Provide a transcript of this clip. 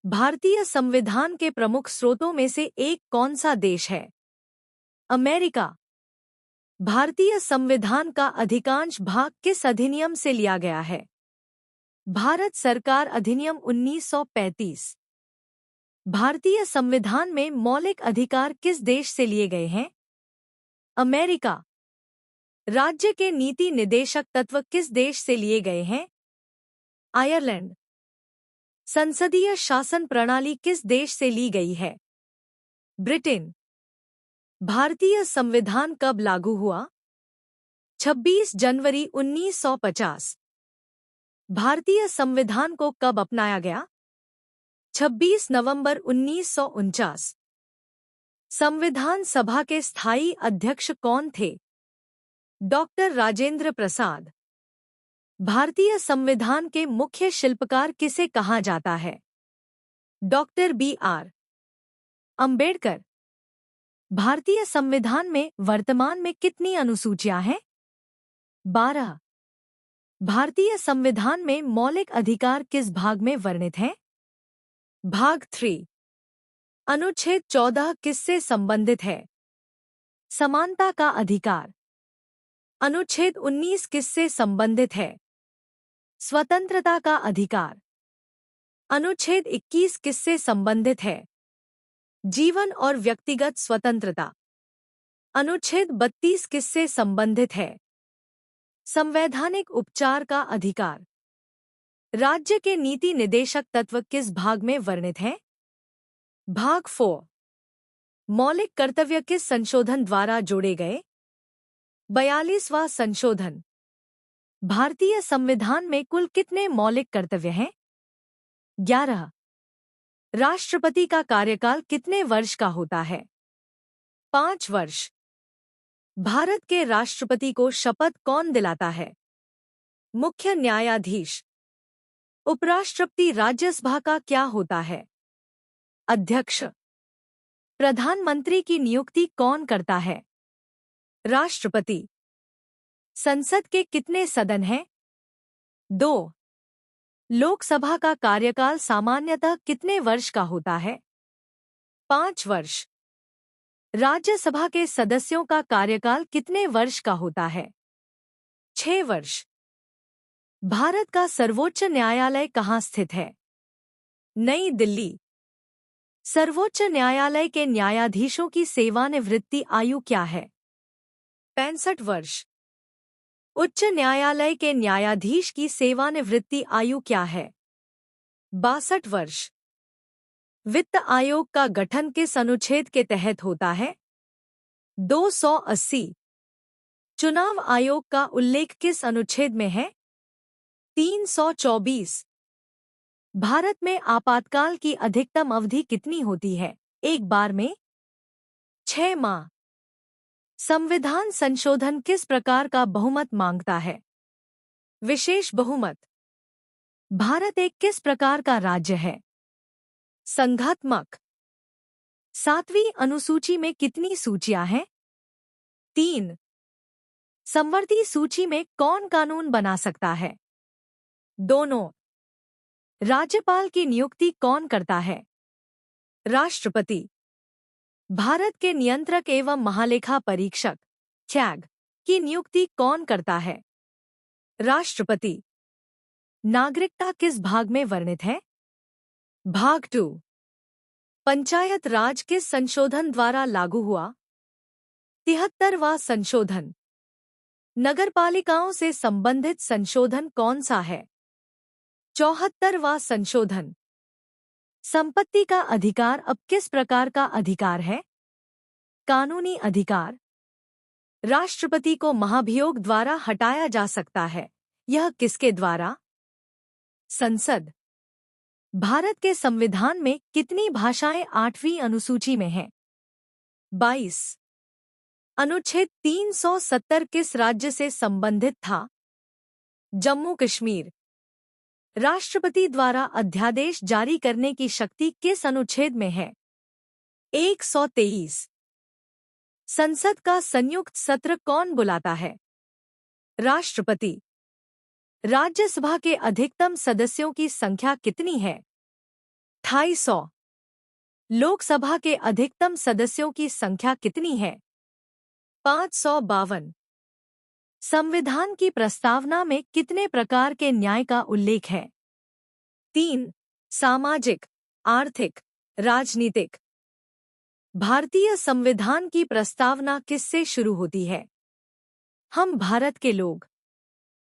भारतीय संविधान के प्रमुख स्रोतों में से एक कौन सा देश है? अमेरिका। भारतीय संविधान का अधिकांश भाग किस अधिनियम से लिया गया है? भारत सरकार अधिनियम 1935। भारतीय संविधान में मौलिक अधिकार किस देश से लिए गए हैं? अमेरिका। राज्य के नीति निदेशक तत्व किस देश से लिए गए हैं? आयरलैंड। संसदीय शासन प्रणाली किस देश से ली गई है? ब्रिटेन। भारतीय संविधान कब लागू हुआ? 26 जनवरी 1950। भारतीय संविधान को कब अपनाया गया? 26 नवंबर 1949। संविधान सभा के स्थायी अध्यक्ष कौन थे? डॉक्टर राजेंद्र प्रसाद। भारतीय संविधान के मुख्य शिल्पकार किसे कहा जाता है? Doctor B R. अंबेडकर। भारतीय संविधान में वर्तमान में कितनी अनुसूचियां हैं? 12। भारतीय संविधान में मौलिक अधिकार किस भाग में वर्णित हैं? भाग 3। अनुच्छेद 14 किससे संबंधित है? समानता का अधिकार। अनुच्छेद 19 किससे संबंधित है? स्वतंत्रता का अधिकार। अनुच्छेद 21 किससे संबंधित है? जीवन और व्यक्तिगत स्वतंत्रता। अनुच्छेद 32 किससे संबंधित है? संवैधानिक उपचार का अधिकार। राज्य के नीति निदेशक तत्व किस भाग में वर्णित हैं? भाग 4। मौलिक कर्तव्य किस संशोधन द्वारा जोड़े गए? 42वां संशोधन। भारतीय संविधान में कुल कितने मौलिक कर्तव्य हैं? 11। राष्ट्रपति का कार्यकाल कितने वर्ष का होता है? 5 वर्ष। भारत के राष्ट्रपति को शपथ कौन दिलाता है? मुख्य न्यायाधीश। उपराष्ट्रपति राज्यसभा का क्या होता है? अध्यक्ष। प्रधानमंत्री की नियुक्ति कौन करता है? राष्ट्रपति। संसद के कितने सदन हैं? 2। लोकसभा का कार्यकाल सामान्यतः कितने वर्ष का होता है? 5 वर्ष। राज्यसभा के सदस्यों का कार्यकाल कितने वर्ष का होता है? 6 वर्ष। भारत का सर्वोच्च न्यायालय कहाँ स्थित है? नई दिल्ली। सर्वोच्च न्यायालय के न्यायाधीशों की सेवानिवृत्ति आयु क्या है? 65 वर्ष। उच्च न्यायालय के न्यायाधीश की सेवानिवृत्ति आयु क्या है? 62 वर्ष। वित्त आयोग का गठन किस अनुच्छेद के तहत होता है? 280। चुनाव आयोग का उल्लेख किस अनुच्छेद में है? 324। भारत में आपातकाल की अधिकतम अवधि कितनी होती है? एक बार में? 6 माह। संविधान संशोधन किस प्रकार का बहुमत मांगता है? विशेष बहुमत। भारत एक किस प्रकार का राज्य है? संघात्मक। 7वीं अनुसूची में कितनी सूचियां हैं? 3। समवर्ती सूची में कौन कानून बना सकता है? दोनों। राज्यपाल की नियुक्ति कौन करता है? राष्ट्रपति। भारत के नियंत्रक एवं महालेखा परीक्षक कैग की नियुक्ति कौन करता है? राष्ट्रपति। नागरिकता किस भाग में वर्णित है? भाग 2। पंचायत राज किस संशोधन द्वारा लागू हुआ? 73वां संशोधन। नगरपालिकाओं से संबंधित संशोधन कौन सा है? 74वां संशोधन। संपत्ति का अधिकार अब किस प्रकार का अधिकार है? कानूनी अधिकार। राष्ट्रपति को महाभियोग द्वारा हटाया जा सकता है। यह किसके द्वारा? संसद। भारत के संविधान में कितनी भाषाएं 8वीं अनुसूची में हैं? 22। अनुच्छेद 370 किस राज्य से संबंधित था? जम्मू कश्मीर। राष्ट्रपति द्वारा अध्यादेश जारी करने की शक्ति किस अनुच्छेद में है? 123। संसद का संयुक्त सत्र कौन बुलाता है? राष्ट्रपति। राज्यसभा के अधिकतम सदस्यों की संख्या कितनी है? 250। लोकसभा के अधिकतम सदस्यों की संख्या कितनी है? 552। संविधान की प्रस्तावना में कितने प्रकार के न्याय का उल्लेख है? 3। सामाजिक, आर्थिक, राजनीतिक। भारतीय संविधान की प्रस्तावना किससे शुरू होती है? हम भारत के लोग।